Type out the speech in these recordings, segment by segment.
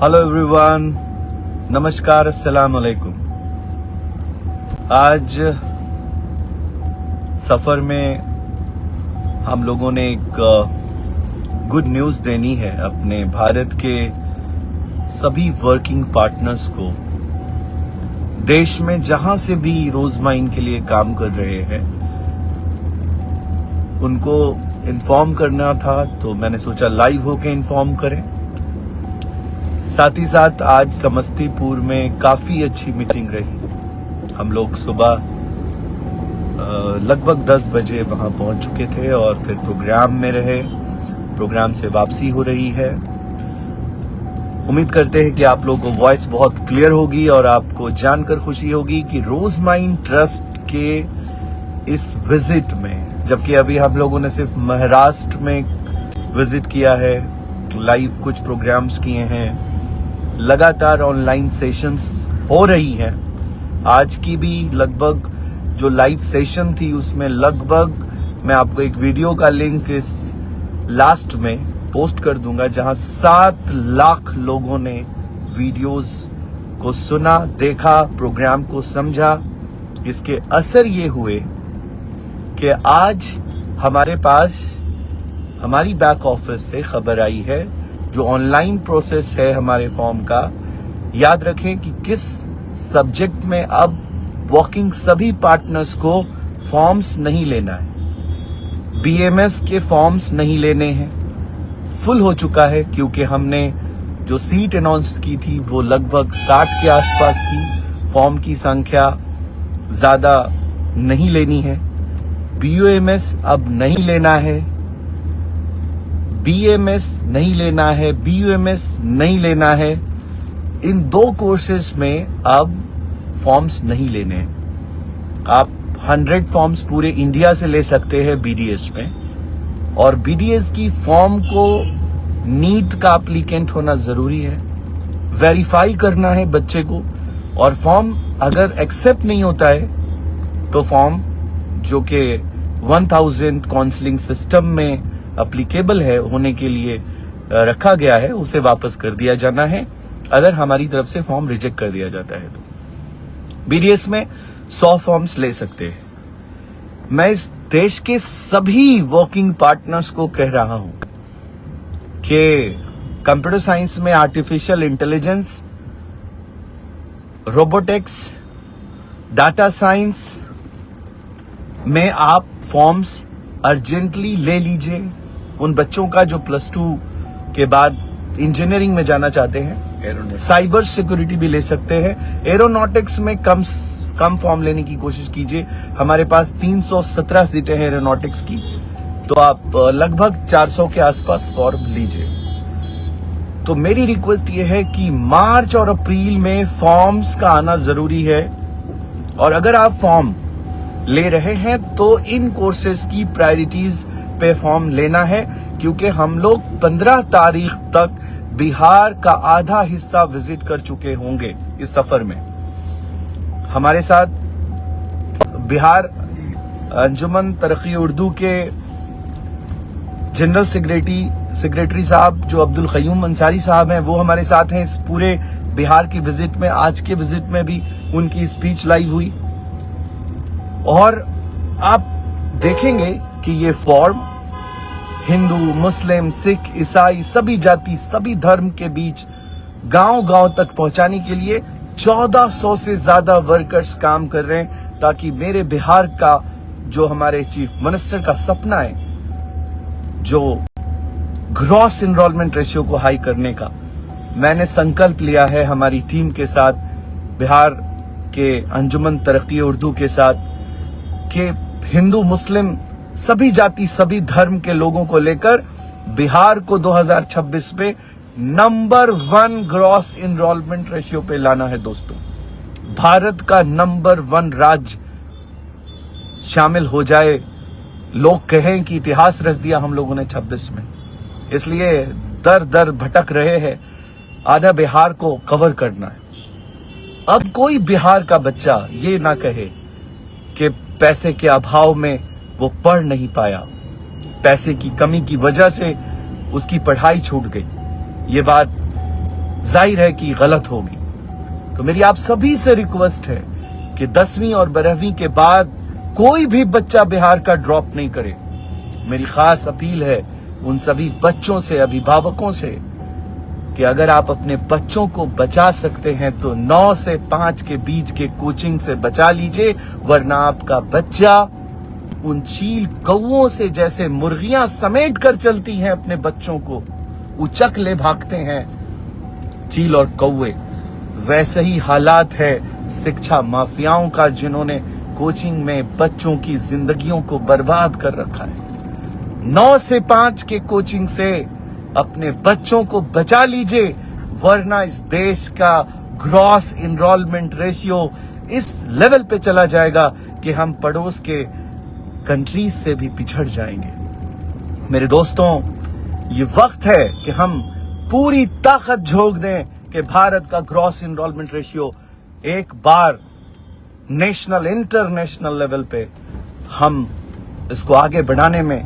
Hello everyone, नमस्कार, अस्सलाम वालेकुम। आज सफर में हम लोगों ने एक गुड न्यूज़ देनी है अपने भारत के सभी वर्किंग पार्टनर्स को। देश में जहां से भी रोजमाइन के लिए काम कर रहे हैं उनको इन्फॉर्म करना था, तो मैंने सोचा लाइव होके इन्फॉर्म करें। साथ ही साथ आज समस्तीपुर में काफी अच्छी मीटिंग रही। हम लोग सुबह लगभग 10 बजे वहां पहुंच चुके थे और फिर प्रोग्राम में रहे। प्रोग्राम से वापसी हो रही है। उम्मीद करते हैं कि आप लोगों को वॉइस बहुत क्लियर होगी और आपको जानकर खुशी होगी कि रोजमाइन ट्रस्ट के इस विजिट में, जबकि अभी हम लोगों ने सिर्फ महाराष्ट्र में विजिट किया है, लाइव कुछ प्रोग्राम्स किए हैं, लगातार ऑनलाइन सेशंस हो रही हैं। आज की भी लगभग जो लाइव सेशन थी उसमें लगभग मैं आपको एक वीडियो का लिंक इस लास्ट में पोस्ट कर दूंगा, जहां 7 लाख लोगों ने वीडियोस को सुना, देखा, प्रोग्राम को समझा। इसके असर ये हुए कि आज हमारे पास हमारी बैक ऑफिस से खबर आई है, जो ऑनलाइन प्रोसेस है हमारे फॉर्म का। याद रखें कि किस सब्जेक्ट में अब वर्किंग सभी पार्टनर्स को फॉर्म्स नहीं लेना है, बीएमएस के फॉर्म्स नहीं लेने हैं। फुल हो चुका है क्योंकि हमने जो सीट अनाउंस की थी वो लगभग 60 के आसपास थी। फॉर्म की संख्या ज्यादा नहीं लेनी है। बीयूएमएस अब नहीं लेना है, बीएमएस नहीं लेना है, बीयूएमएस नहीं लेना है। इन 2 कोर्सेज में अब फॉर्म्स नहीं लेने हैं। आप 100 फॉर्म्स पूरे इंडिया से ले सकते हैं बीडीएस में, और बीडीएस की फॉर्म को नीट का एप्लीकेंट होना जरूरी है, वेरीफाई करना है बच्चे को, और फॉर्म अगर एक्सेप्ट नहीं होता है तो फॉर्म जो कि 1000 काउंसलिंग सिस्टम में एप्लीकेबल है होने के लिए रखा गया है, उसे वापस कर दिया जाना है अगर हमारी तरफ से फॉर्म रिजेक्ट कर दिया जाता है। तो बीडीएस में 100 फॉर्म्स ले सकते हैं। मैं इस देश के सभी वर्किंग पार्टनर्स को कह रहा हूं कि कंप्यूटर साइंस में artificial intelligence, robotics, data science में आप फॉर्म्स अर्जेंटली ले लीजिए। उन बच्चों का जो +2 के बाद इंजीनियरिंग में जाना चाहते हैं, साइबर सिक्योरिटी भी ले सकते हैं। एरोनॉटिक्स में कम फॉर्म लेने की कोशिश कीजिए। हमारे पास 317 सीटें हैं एरोनॉटिक्स की, तो आप लगभग 400 के आसपास फॉर्म लीजिए। तो मेरी रिक्वेस्ट ये है कि मार्च और अप्रैल में फॉर्म्स का आना जरूरी है, और अगर आप फॉर्म ले रहे हैं तो इन कोर्सेज की प्रायोरिटीज पे फॉर्म लेना है, क्योंकि हम लोग 15 तारीख तक बिहार का आधा हिस्सा विजिट कर चुके होंगे। इस सफर में हमारे साथ बिहार अंजुमन तरक्की उर्दू के जनरल सेक्रेटरी साहब जो अब्दुल कयूम अंसारी साहब हैं, वो हमारे साथ हैं इस पूरे बिहार की विजिट में। आज के विजिट में भी उनकी स्पीच लाइव हुई, और आप देखेंगे कि ये फॉर्म हिंदू, मुस्लिम, सिख, ईसाई, सभी जाति, सभी धर्म के बीच गांव-गांव तक पहुंचाने के लिए 1400 से ज्यादा वर्कर्स काम कर रहे हैं, ताकि मेरे बिहार का जो हमारे चीफ मिनिस्टर का सपना है, जो ग्रॉस एनरोलमेंट रेशियो को हाई करने का, मैंने संकल्प लिया है हमारी टीम के साथ, बिहार के अंजुमन तरक्की उर्दू के साथ, कि हिंदू, मुस्लिम, सभी जाति, सभी धर्म के लोगों को लेकर बिहार को 2026 में नंबर 1 ग्रॉस एनरोलमेंट रेशियो पे लाना है। दोस्तों, भारत का नंबर 1 राज्य शामिल हो जाए, लोग कहें कि इतिहास रच दिया हम लोगों ने 26 में। इसलिए दर दर भटक रहे हैं, आधा बिहार को कवर करना है। अब कोई बिहार का बच्चा ये ना कहे कि पैसे के अभाव में वो पढ़ नहीं पाया, पैसे की कमी की वजह से उसकी पढ़ाई छूट गई। ये बात जाहिर है कि गलत होगी। तो मेरी आप सभी से रिक्वेस्ट है कि 10वीं और 12वीं के बाद कोई भी बच्चा बिहार का ड्रॉप नहीं करे। मेरी खास अपील है उन सभी बच्चों से, अभिभावकों से, कि अगर आप अपने बच्चों को बचा सकते हैं तो 9 से 5 के बीच के कोचिंग से बचा लीजिए, वरना आपका बच्चा उन चील कौओं से, जैसे मुर्गियां समेट कर चलती हैं अपने बच्चों को, उचक ले भागते हैं चील और कौवे, वैसे ही हालात है शिक्षा माफियाओं का, जिन्होंने कोचिंग में बच्चों की जिंदगियों को बर्बाद कर रखा है। 9 से 5 के कोचिंग से अपने बच्चों को बचा लीजिए, वरना इस देश का ग्रॉस इनरोलमेंट रेशियो इस लेवल पे चला जाएगा कि हम पड़ोस के कंट्रीज से भी पिछड़ जाएंगे। मेरे दोस्तों, ये वक्त है कि हम पूरी ताकत झोंक दें कि भारत का ग्रॉस इनरोलमेंट रेशियो एक बार नेशनल, इंटरनेशनल लेवल पे हम इसको आगे बढ़ाने में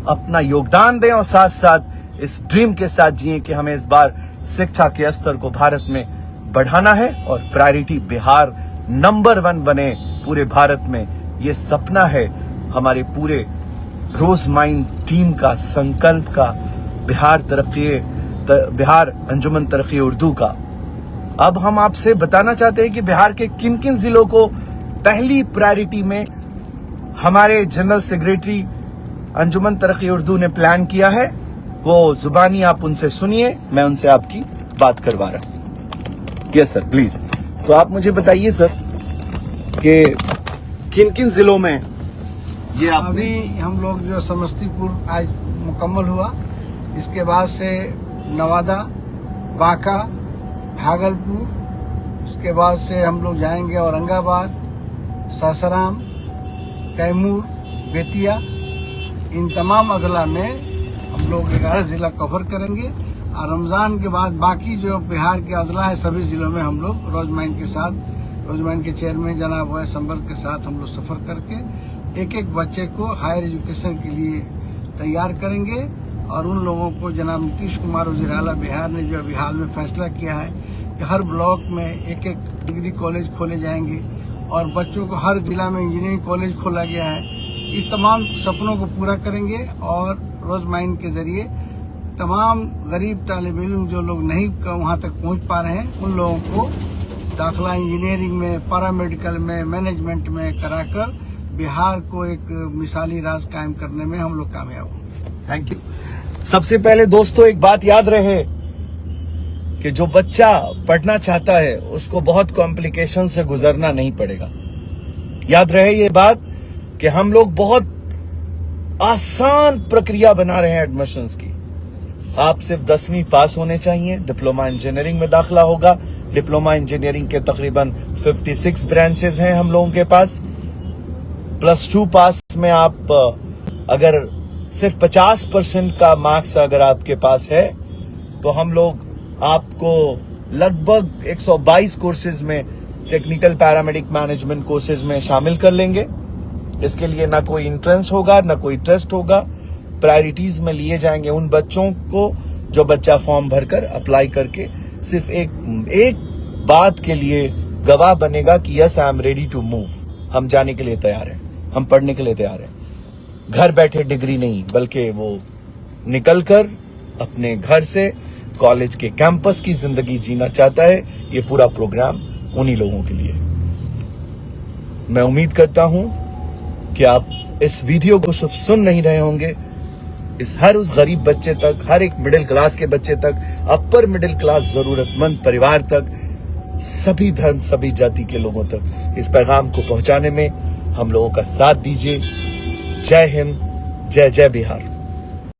अपना योगदान दें, और साथ साथ इस ड्रीम के साथ जिए कि हमें इस बार शिक्षा के स्तर को भारत में बढ़ाना है और प्रायोरिटी बिहार नंबर 1 बने पूरे भारत में। ये सपना है हमारे पूरे रोज माइंड टीम का, संकल्प का, बिहार अंजुमन तरक्की उर्दू का। अब हम आपसे बताना चाहते हैं कि बिहार के किन किन जिलों को पहली प्रायोरिटी में हमारे जनरल सेक्रेटरी अंजुमन तरक्की उर्दू ने प्लान किया है। वो जुबानी आप उनसे सुनिए, मैं उनसे आपकी बात करवा रहा हूं। Yes sir, please. तो आप मुझे बताइए सर कि किन किन जिलों में ये अभी हम लोग जो समस्तीपुर आज मुकम्मल हुआ, इसके बाद से नवादा, बांका, भागलपुर, उसके बाद से हम लोग जाएंगे औरंगाबाद, सासाराम, कैमूर, बेतिया। इन तमाम अजला में हम लोग 11 जिला कवर करेंगे, और रमजान के बाद बाकी जो बिहार के अजला है सभी जिलों में हम लोग रोजमाइन के चेयरमैन जनाब वैस संबर के साथ हम लोग सफर करके एक एक बच्चे को हायर एजुकेशन के लिए तैयार करेंगे। और उन लोगों को जनाब नीतीश कुमार वज़ीर आला बिहार ने जो अभी हाल में फैसला किया है कि हर ब्लॉक में एक एक डिग्री कॉलेज खोले जाएंगे, और बच्चों को हर जिला में इंजीनियरिंग कॉलेज खोला गया है। इस तमाम सपनों को पूरा करेंगे, और रोज माइंड के जरिए तमाम गरीब तालिब इल्म जो लोग नहीं वहाँ तक पहुँच पा रहे हैं, उन लोगों को दाखिला इंजीनियरिंग में, पैरामेडिकल में, मैनेजमेंट में कराकर बिहार को एक मिसाली राज कायम करने में हम लोग कामयाब होंगे। Thank you. सबसे पहले दोस्तों एक बात याद रहे कि जो बच्चा पढ़ना चाहता है उसको बहुत कॉम्प्लिकेशन से गुजरना नहीं पड़ेगा। याद रहे ये बात कि हम लोग बहुत आसान प्रक्रिया बना रहे हैं एडमिशंस की। आप सिर्फ 10वीं पास होने चाहिए, डिप्लोमा इंजीनियरिंग में दाखिला होगा। डिप्लोमा इंजीनियरिंग के तकरीबन 56 ब्रांचेस हैं हम लोगों के पास। +2 पास में आप अगर सिर्फ 50% का मार्क्स अगर आपके पास है तो हम लोग आपको लगभग 122 कोर्सेज में, टेक्निकल, पैरामेडिक, मैनेजमेंट कोर्सेज में शामिल कर लेंगे। इसके लिए ना कोई एंट्रेंस होगा, ना कोई टेस्ट होगा। प्रायोरिटीज में लिए जाएंगे उन बच्चों को जो बच्चा फॉर्म भरकर अप्लाई करके सिर्फ एक बात के लिए गवाह बनेगा कि yes I am ready to move, हम जाने के लिए तैयार हैं, हम पढ़ने के लिए तैयार हैं। घर बैठे डिग्री नहीं, बल्कि वो निकलकर अपने घर से कॉलेज के कैंपस की जिंदगी जीना चाहता है। ये पूरा प्रोग्राम उन्हीं लोगों के लिए। मैं उम्मीद करता हूं कि आप इस वीडियो को सिर्फ सुन नहीं रहे होंगे, हर उस गरीब बच्चे तक, हर एक मिडिल क्लास के बच्चे तक, अपर मिडिल क्लास जरूरतमंद परिवार तक, सभी धर्म, सभी जाति के लोगों तक इस पैगाम को पहुंचाने में हम लोगों का साथ दीजिए। जय हिंद, जय जय बिहार।